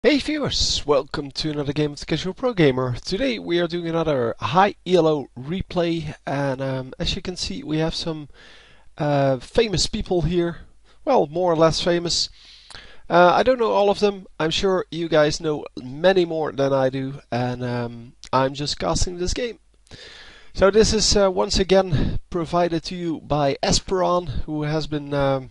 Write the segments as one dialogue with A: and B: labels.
A: Hey viewers, welcome to another game of the Casual Pro Gamer. Today we are doing another high ELO replay, and as you can see we have some famous people here. Well, more or less famous. I don't know all of them. I'm sure you guys know many more than I do, and I'm just casting this game. So this is once again provided to you by Esperon, who has been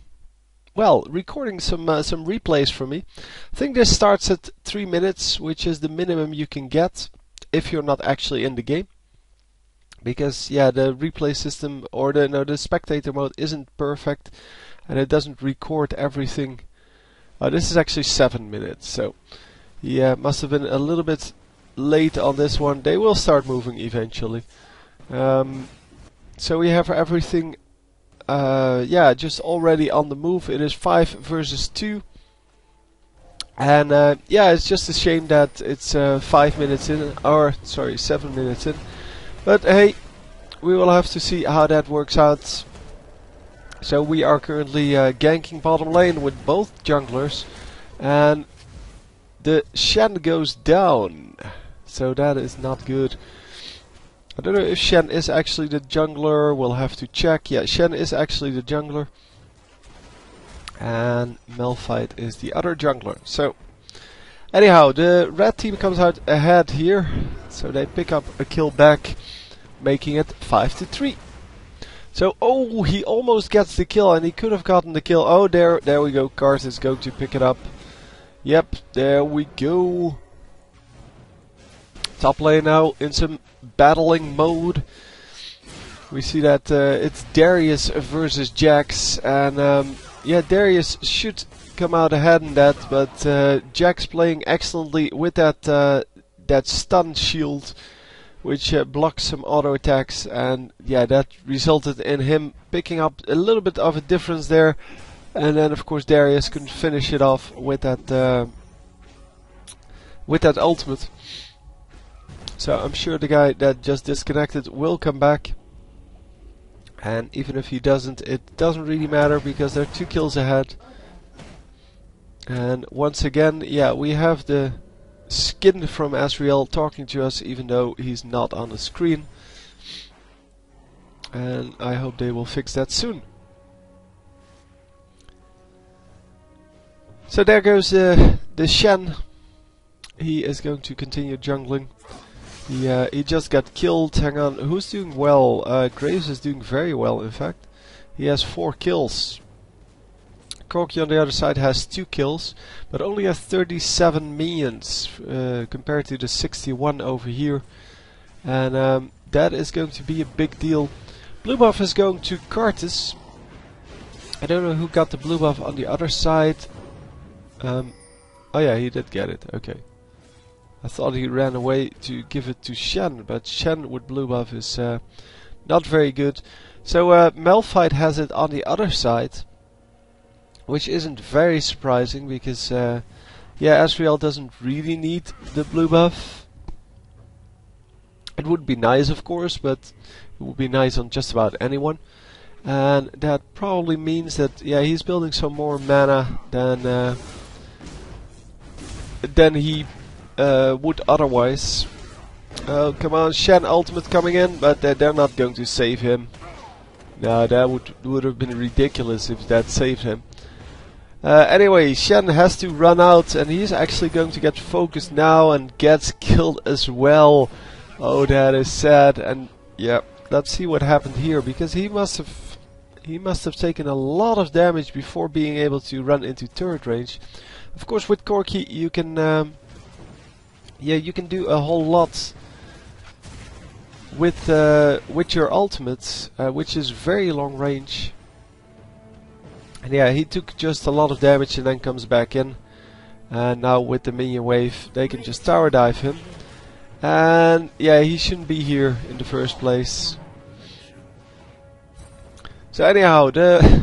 A: recording some replays for me. I think this starts at 3 minutes, which is the minimum you can get if you're not actually in the game. Because yeah, the replay system or the spectator mode isn't perfect, and it doesn't record everything. This is actually 7 minutes, so yeah, must have been a little bit late on this one. They will start moving eventually. So we have everything. Just already on the move. It is 5 versus 2, and yeah, it's just a shame that it's 5 minutes in, or sorry, 7 minutes in. But hey, we will have to see how that works out. So we are currently ganking bottom lane with both junglers, and the Shen goes down, so that is not good. I don't know if Shen is actually the jungler, we'll have to check. Yeah, Shen is actually the jungler. And Malphite is the other jungler. So, anyhow, the red team comes out ahead here. So they pick up a kill back, making it 5-3. So, oh, he almost gets the kill, and he could have gotten the kill. Oh, there we go. Kars is going to pick it up. Yep, there we go. Top lane now in some battling mode. We see that it's Darius versus Jax, and yeah, Darius should come out ahead in that, but Jax playing excellently with that stun shield, which blocks some auto attacks, and yeah, that resulted in him picking up a little bit of a difference there. And then of course Darius can finish it off with that ultimate. So I'm sure the guy that just disconnected will come back. And even if he doesn't, it doesn't really matter because they're 2 kills ahead. And once again, yeah, we have the skin from Azrael talking to us even though he's not on the screen. And I hope they will fix that soon. So there goes the Shen. He is going to continue jungling. He just got killed. Hang on, who's doing well? Graves is doing very well, in fact. He has 4 kills. Corki on the other side has 2 kills, but only has 37 minions compared to the 61 over here. And that is going to be a big deal. Blue buff is going to Karthus. I don't know who got the blue buff on the other side. Oh yeah, he did get it, okay. I thought he ran away to give it to Shen, but Shen with blue buff is not very good. So Malphite has it on the other side, which isn't very surprising because yeah, Azrael doesn't really need the blue buff. It would be nice, of course, but it would be nice on just about anyone. And that probably means that yeah, he's building some more mana than he would otherwise. Oh, come on, Shen ultimate coming in, but they're not going to save him. No, that would have been ridiculous if that saved him. Anyway, Shen has to run out, and he's actually going to get focused now and gets killed as well. Oh, that is sad. And yeah, let's see what happened here, because he must have taken a lot of damage before being able to run into turret range. Of course, with Corki you can yeah, you can do a whole lot with your ultimates, which is very long range. And yeah, he took just a lot of damage and then comes back in. And now with the minion wave, they can just tower dive him. And yeah, he shouldn't be here in the first place. So anyhow, the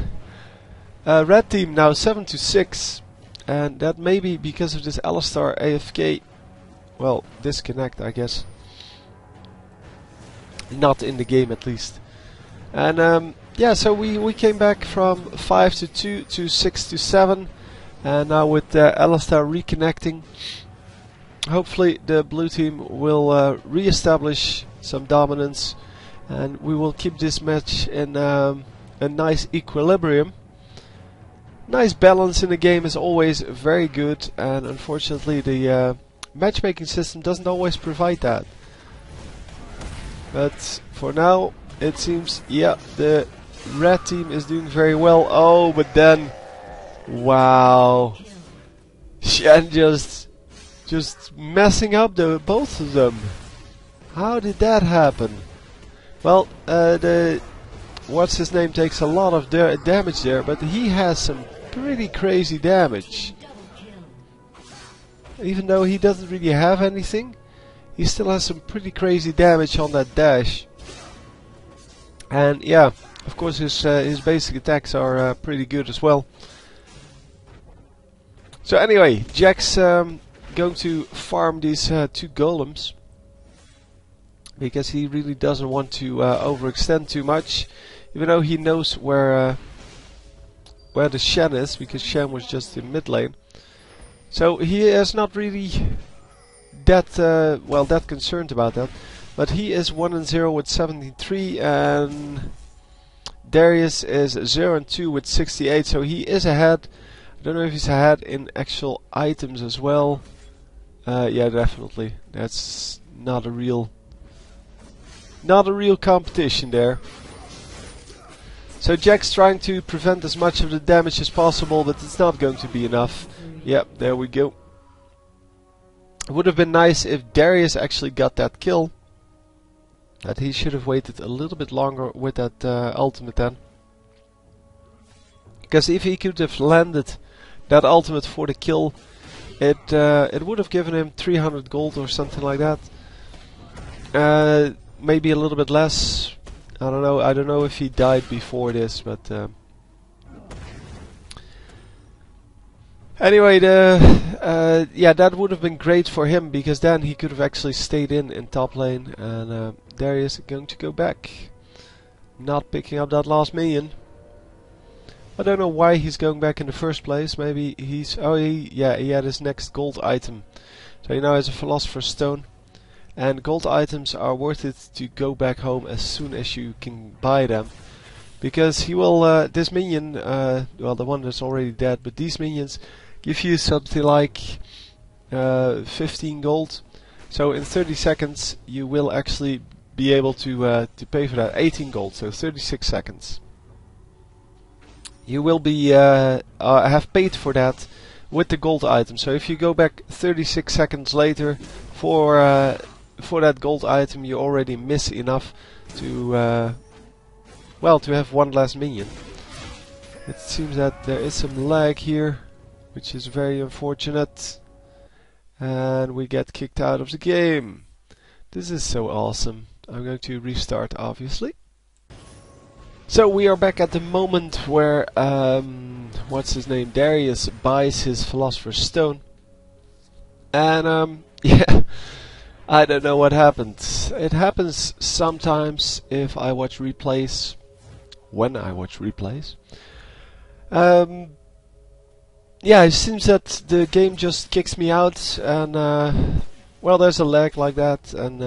A: red team now 7-6, and that may be because of this Alistar AFK. Well, disconnect, I guess. Not in the game, at least. And yeah, so we came back from 5-2 to 6-7, And now with Alistar reconnecting, hopefully the blue team will re-establish some dominance, and we will keep this match in a nice equilibrium. Nice balance in the game is always very good, and unfortunately the matchmaking system doesn't always provide that. But for now it seems, yeah, the red team is doing very well. Oh, but then, wow, Shen just messing up both of them. How did that happen? Well, the what's his name takes a lot of damage there, but he has some pretty crazy damage. Even though he doesn't really have anything, he still has some pretty crazy damage on that dash. And yeah, of course his basic attacks are pretty good as well. So anyway, Jack's going to farm these 2 golems, because he really doesn't want to overextend too much, even though he knows where the Shen is, because Shen was just in mid lane. So he is not really that well, that concerned about that. But he is 1-0 with 73, and Darius is 0-2 with 68. So he is ahead. I don't know if he's ahead in actual items as well. Yeah, definitely. That's not a real competition there. So Jack's trying to prevent as much of the damage as possible, but it's not going to be enough. Yep, there we go. It would have been nice if Darius actually got that kill. That he should have waited a little bit longer with that ultimate then. Because if he could have landed that ultimate for the kill, it would have given him 300 gold or something like that. Maybe a little bit less. I don't know. I don't know if he died before this, but anyway, yeah, that would have been great for him, because then he could have actually stayed in top lane, and Darius is going to go back, not picking up that last minion. I don't know why he's going back in the first place. Maybe he's he had his next gold item, so he now has a Philosopher's Stone. And gold items are worth it to go back home as soon as you can buy them, because he will this minion, well, the one that's already dead, but these minions give you something like 15 gold. So in 30 seconds you will actually be able to pay for that. 18 gold, so 36 seconds. You will be have paid for that with the gold item. So if you go back 36 seconds later for that gold item, you already miss enough to well, to have one last minion. It seems that there is some lag here, which is very unfortunate, and we get kicked out of the game. This is so awesome. I'm going to restart, obviously. So we are back at the moment where what's his name, Darius, buys his Philosopher's Stone, and yeah, I don't know what happened. It happens sometimes if I watch replays. When I watch replays. Yeah, it seems that the game just kicks me out, and well, there's a lag like that, and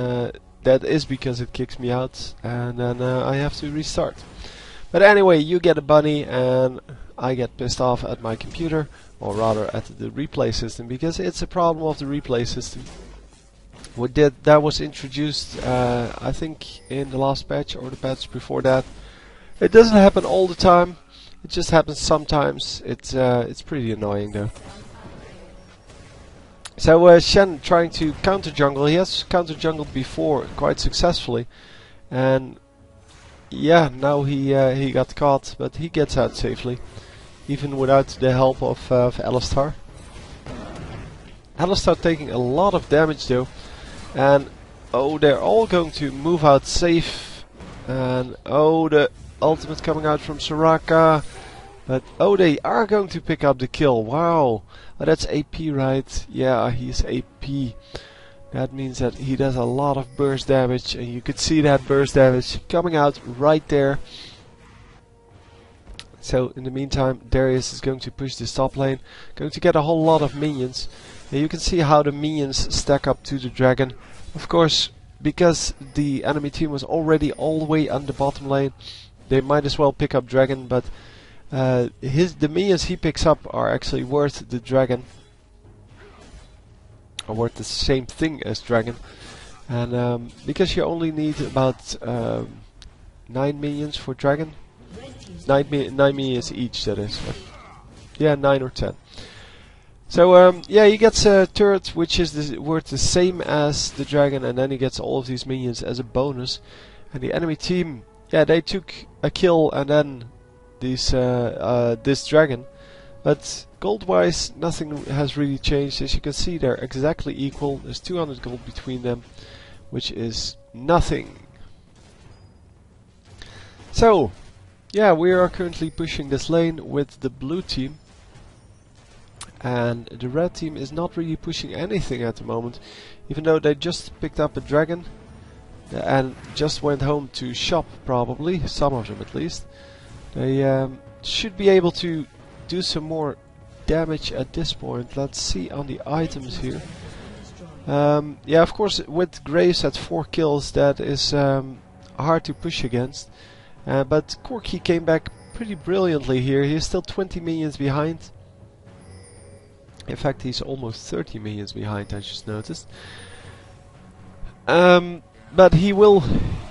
A: that is because it kicks me out, and then I have to restart. But anyway, you get a bunny, and I get pissed off at my computer, or rather at the replay system, because it's a problem of the replay system. That was introduced, I think, in the last patch or the patch before that. It doesn't happen all the time. It just happens sometimes. It's pretty annoying though. So Shen trying to counter jungle. He has counter jungled before quite successfully, and yeah, now he got caught, but he gets out safely, even without the help of Alistar. Alistar taking a lot of damage though. And oh, they're all going to move out safe, and oh, the ultimate coming out from Soraka, but oh, they are going to pick up the kill. Wow, oh, that's AP, right? Yeah, he's AP. That means that he does a lot of burst damage, and you could see that burst damage coming out right there. So in the meantime, Darius is going to push this top lane, going to get a whole lot of minions. And you can see how the minions stack up to the dragon. Of course, because the enemy team was already all the way on the bottom lane, they might as well pick up dragon, but the minions he picks up are actually worth the dragon, or worth the same thing as dragon. And because you only need about 9 minions for dragon, 9 minions each, that is. Yeah, 9 or 10. So yeah, he gets a turret which is worth the same as the dragon, and then he gets all of these minions as a bonus. And the enemy team, yeah, they took a kill and then this dragon. But gold-wise, nothing has really changed. As you can see, they're exactly equal. There's 200 gold between them, which is nothing. So, yeah, we are currently pushing this lane with the blue team. And the red team is not really pushing anything at the moment, even though they just picked up a dragon and just went home to shop, probably, some of them at least. They should be able to do some more damage at this point. Let's see on the items here. Yeah, of course, with Graves at 4 kills, that is hard to push against. But Corki came back pretty brilliantly here. He's still 20 minions behind. In fact, he's almost 30 minions behind, I just noticed. But he will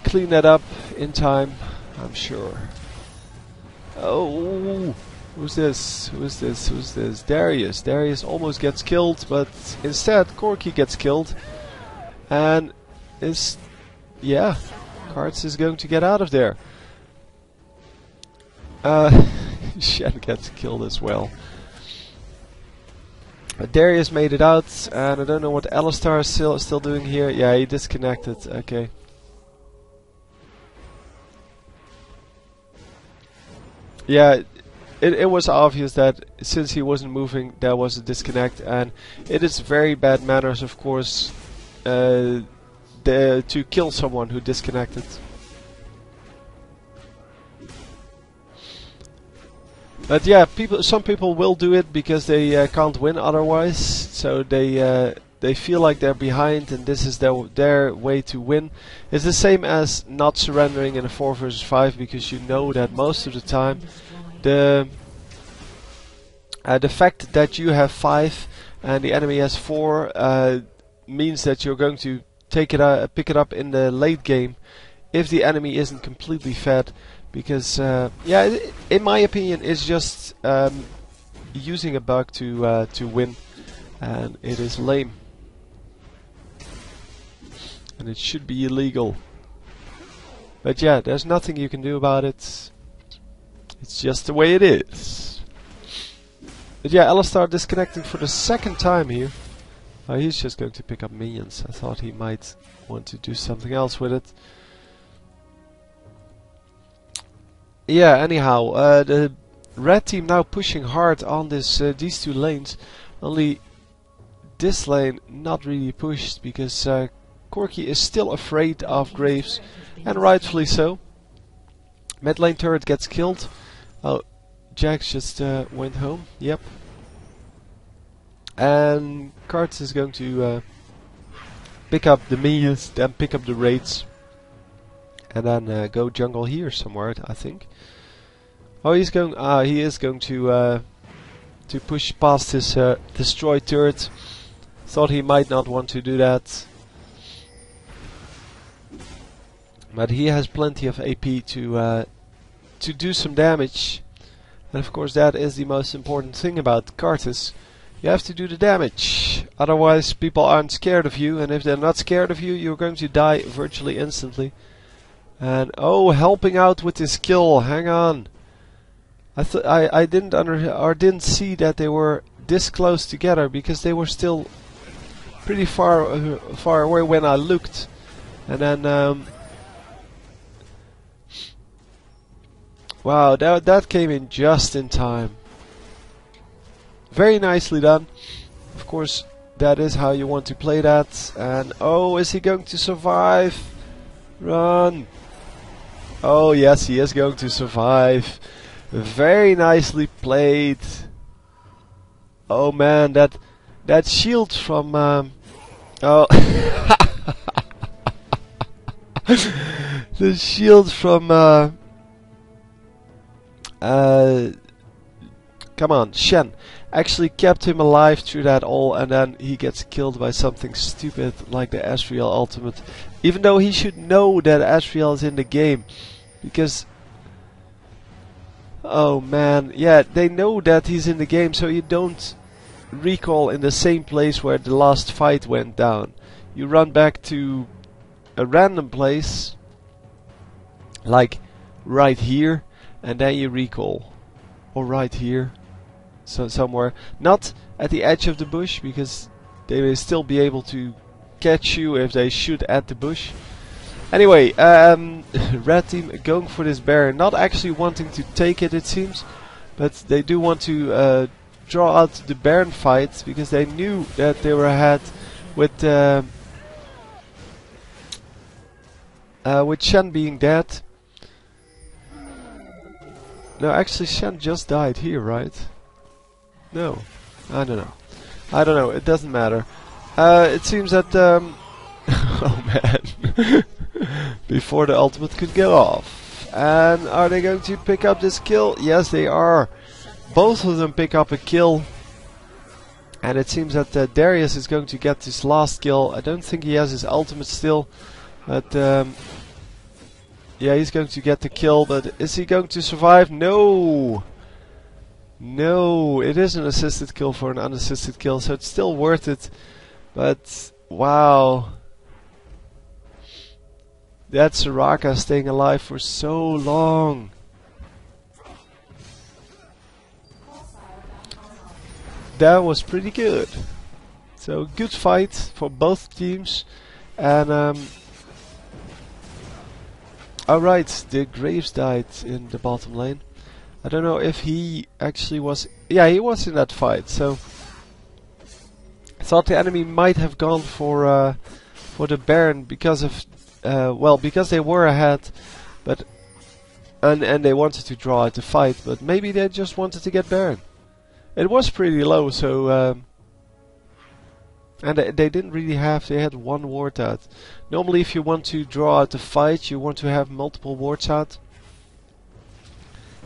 A: clean that up in time, I'm sure. Oh, who's this? Who's this? Who's this? Darius. Darius almost gets killed, but instead Corki gets killed. And yeah, Karts is going to get out of there. Shen gets killed as well. Darius made it out, and I don't know what Alistar is still doing here. Yeah, he disconnected. Okay. Yeah, it was obvious that since he wasn't moving, there was a disconnect, and it is very bad manners, of course, to kill someone who disconnected. But yeah, some people will do it because they can't win otherwise, so they feel like they're behind, and this is their way to win. It's the same as not surrendering in a 4 versus 5, because you know that most of the time the fact that you have 5 and the enemy has 4 means that you're going to pick it up in the late game if the enemy isn't completely fed. Because, yeah, in my opinion, it's just using a bug to win, and it is lame. And it should be illegal. But yeah, there's nothing you can do about it. It's just the way it is. But yeah, Alistar disconnecting for the 2nd time here. He's just going to pick up minions. I thought he might want to do something else with it. Yeah, anyhow, the red team now pushing hard on these 2 lanes. Only this lane not really pushed, because Corki is still afraid of Graves, and rightfully so. Mid lane turret gets killed. Oh, Jax just went home, yep. And Karts is going to pick up the minions, then pick up the raids. And then go jungle here somewhere, I think. Oh, he is going to push past his destroy turret. Thought he might not want to do that, but he has plenty of AP to do some damage. And of course, that is the most important thing about Karthus. You have to do the damage, otherwise people aren't scared of you, and if they're not scared of you, you're going to die virtually instantly. And oh, helping out with this kill. Hang on. I didn't see that they were this close together, because they were still pretty far away when I looked. And then wow, that came in just in time. Very nicely done. Of course, that is how you want to play that. And oh, is he going to survive? Run! Oh yes, he is going to survive. Very nicely played. Oh man, that shield from oh the shield from come on, Shen actually kept him alive through that all, and then he gets killed by something stupid like the Asriel ultimate. Even though he should know that Asriel is in the game, because oh man, yeah, they know that he's in the game, so you don't recall in the same place where the last fight went down. You run back to a random place, like right here, and then you recall. Or right here, so somewhere. Not at the edge of the bush, because they may still be able to catch you if they shoot at the bush. Anyway, red team going for this Baron, not actually wanting to take it, it seems, but they do want to draw out the Baron fight, because they knew that they were ahead with Shen being dead. No, actually Shen just died here, right? No, I don't know. I don't know, it doesn't matter. It seems that oh man. Before the ultimate could go off. And are they going to pick up this kill? Yes, they are. Both of them pick up a kill. And it seems that Darius is going to get this last kill. I don't think he has his ultimate still. But yeah, he's going to get the kill. But is he going to survive? No! No, it is an assisted kill for an unassisted kill, so it's still worth it. But wow. That Soraka staying alive for so long. That was pretty good. So good fight for both teams. And alright, the Graves died in the bottom lane. I don't know if he actually was. Yeah, he was in that fight. So I thought the enemy might have gone for the Baron because of well, because they were ahead, but and they wanted to draw out the fight, but maybe they just wanted to get Baron. It was pretty low, so and they didn't really have. They had one ward out. Normally, if you want to draw out the fight, you want to have multiple wards out,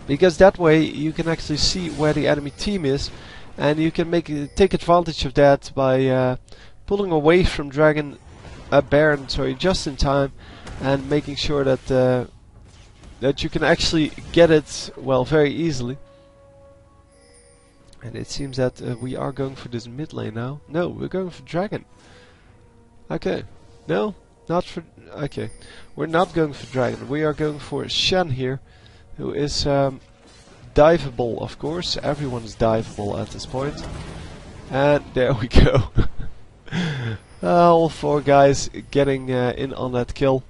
A: because that way you can actually see where the enemy team is, and you can take advantage of that by pulling away from Dragon. Baron, sorry, just in time, and making sure that that you can actually get it, well, very easily. And it seems that we are going for this mid lane now. No, we're going for Dragon. Okay, no, not for. Okay, we're not going for Dragon. We are going for Shen here, who is diveable, of course. Everyone's diveable at this point. And there we go. All four guys getting in on that kill.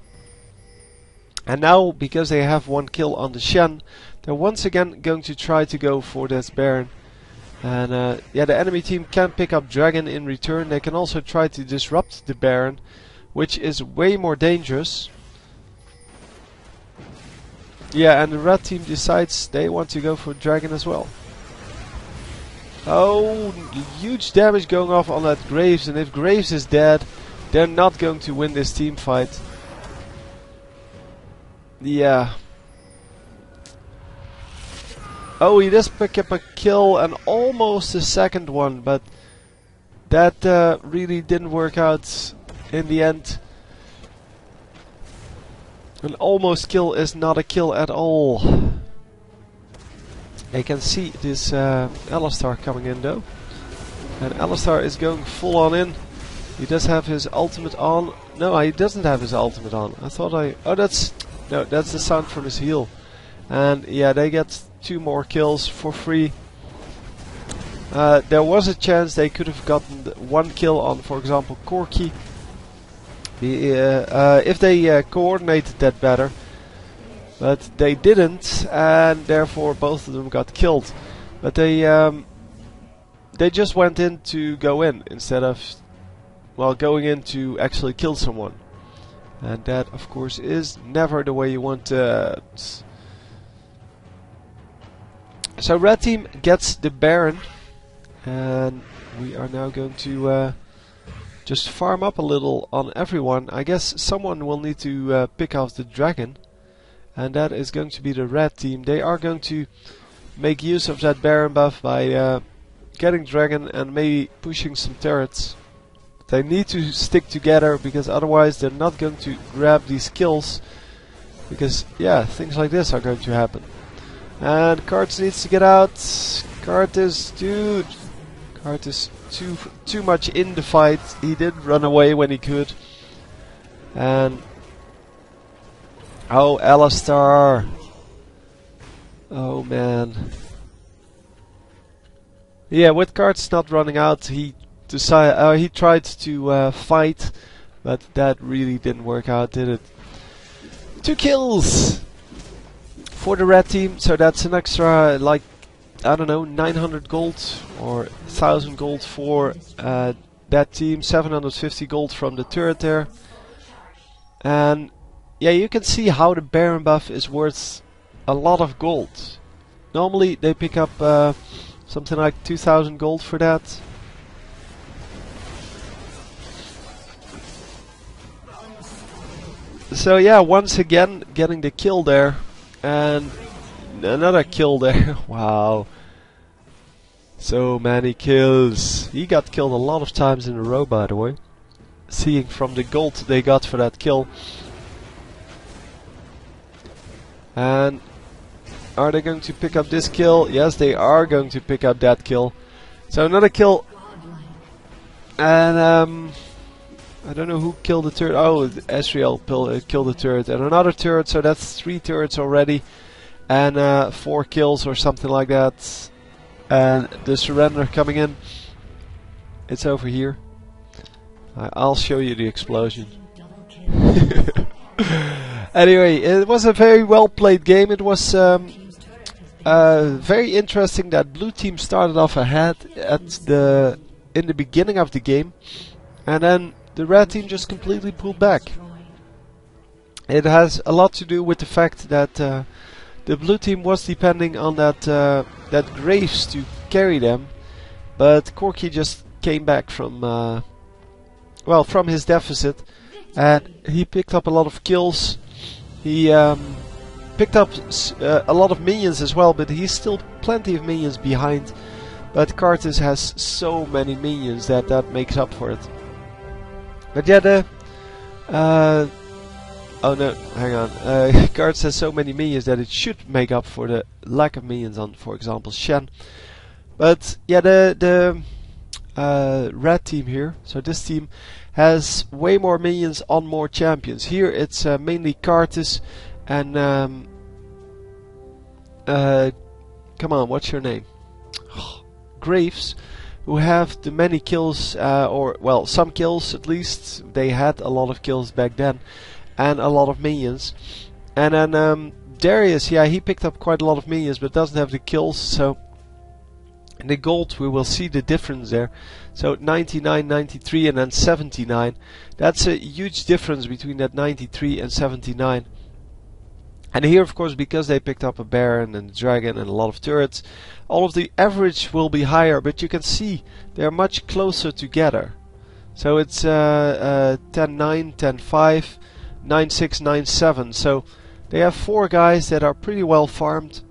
A: And now, because they have one kill on the Shen, they're once again going to try to go for this Baron. And yeah, the enemy team can pick up Dragon in return. They can also try to disrupt the Baron, which is way more dangerous. Yeah, and the red team decides they want to go for Dragon as well. Oh, huge damage going off on that Graves, and if Graves is dead, they're not going to win this team fight. Yeah. Oh, he does pick up a kill and almost a second one, but that really didn't work out in the end. An almost kill is not a kill at all. They can see this Alistar coming in though. And Alistar is going full on in. He does have his ultimate on. No, he doesn't have his ultimate on. I thought I... Oh, that's... No, that's the sound from his heal. And yeah, they get 2 more kills for free. There was a chance they could have gotten 1 kill on, for example, Corki. If they coordinated that better. But they didn't, and therefore both of them got killed. But they just went in to go in instead of, well, going in to actually kill someone. And that, of course, is never the way you want it. So red team gets the Baron, and we are now going to just farm up a little on everyone. I guess someone will need to pick off the dragon, and that is going to be the red team. They are going to make use of that Baron buff by getting dragon and maybe pushing some turrets. They need to stick together because otherwise they're not going to grab these kills, because yeah, things like this are going to happen. And Cards needs to get out. Cards, dude, Cards is too much in the fight. He did run away when he could. And oh, Alistar. Oh man. Yeah, with Cards not running out, he tried to fight, but that really didn't work out, did it? 2 kills for the red team, so that's an extra, like, I don't know, 900 gold or 1000 gold for that team, 750 gold from the turret there. And yeah, you can see how the Baron buff is worth a lot of gold. Normally they pick up something like 2000 gold for that. So yeah, once again getting the kill there, and another kill there. Wow, so many kills. He got killed a lot of times in a row, by the way, seeing from the gold they got for that kill. And are they going to pick up this kill? Yes, they are going to pick up that kill. So another kill. And I don't know who killed the turret. Oh, Ezreal killed the turret. And another turret, so that's 3 turrets already. And 4 kills or something like that. And the surrender coming in. It's over here. I'll show you the explosion. Anyway, it was a very well played game. It was very interesting that blue team started off ahead in the beginning of the game. And then the red team just completely pulled back. It has a lot to do with the fact that the blue team was depending on that Graves to carry them, but Corki just came back from from his deficit, and he picked up a lot of kills. He picked up a lot of minions as well, but he's still plenty of minions behind. But Cartus has so many minions that makes up for it. But yeah, oh no, hang on. Cards has so many minions that it should make up for the lack of minions on, for example, Shen. But yeah, the red team here, so this team has way more minions on more champions. Here it's mainly Cartus and come on, what's your name? Graves, who have the many kills, or well, some kills at least. They had a lot of kills back then, and a lot of minions. And then Darius, yeah, he picked up quite a lot of minions, but doesn't have the kills. So in the gold, we will see the difference there. So 99, 93, and then 79. That's a huge difference between that 93 and 79. And here, of course, because they picked up a Baron and a Dragon and a lot of turrets, all of the average will be higher, but you can see they're much closer together. So it's 10-9, 10-5, 9-6, 9-7. So they have 4 guys that are pretty well farmed.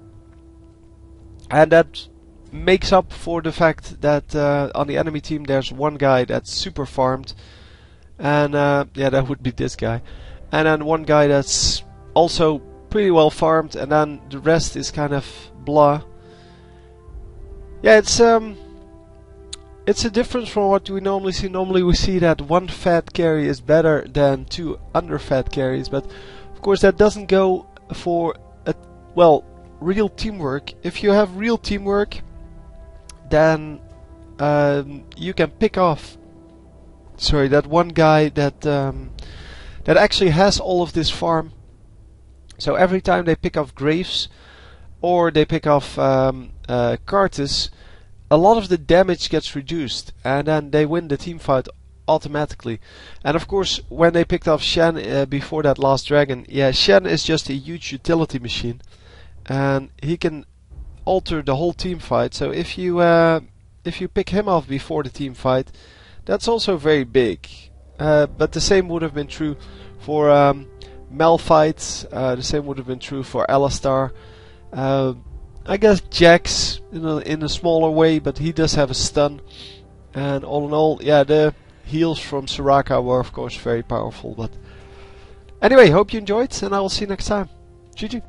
A: And that makes up for the fact that on the enemy team there's 1 guy that's super farmed. And yeah, that would be this guy. And then 1 guy that's also pretty well farmed, and then the rest is kind of blah. Yeah, it's a difference from what we normally see. Normally we see that 1 fat carry is better than 2 under fat carries, but of course that doesn't go for real teamwork. If you have real teamwork, then you can pick off that 1 guy that actually has all of this farm. So every time they pick off Graves or they pick off Cartus, a lot of the damage gets reduced, and then they win the team fight automatically. And of course, when they picked off Shen before that last dragon, yeah, Shen is just a huge utility machine, and he can alter the whole team fight. So if you pick him off before the team fight, that's also very big. But the same would have been true for Malphite. The same would have been true for Alistar. I guess Jax in a smaller way, but he does have a stun. And all in all, yeah, the heals from Soraka were of course very powerful. But anyway, hope you enjoyed, and I will see you next time. GG.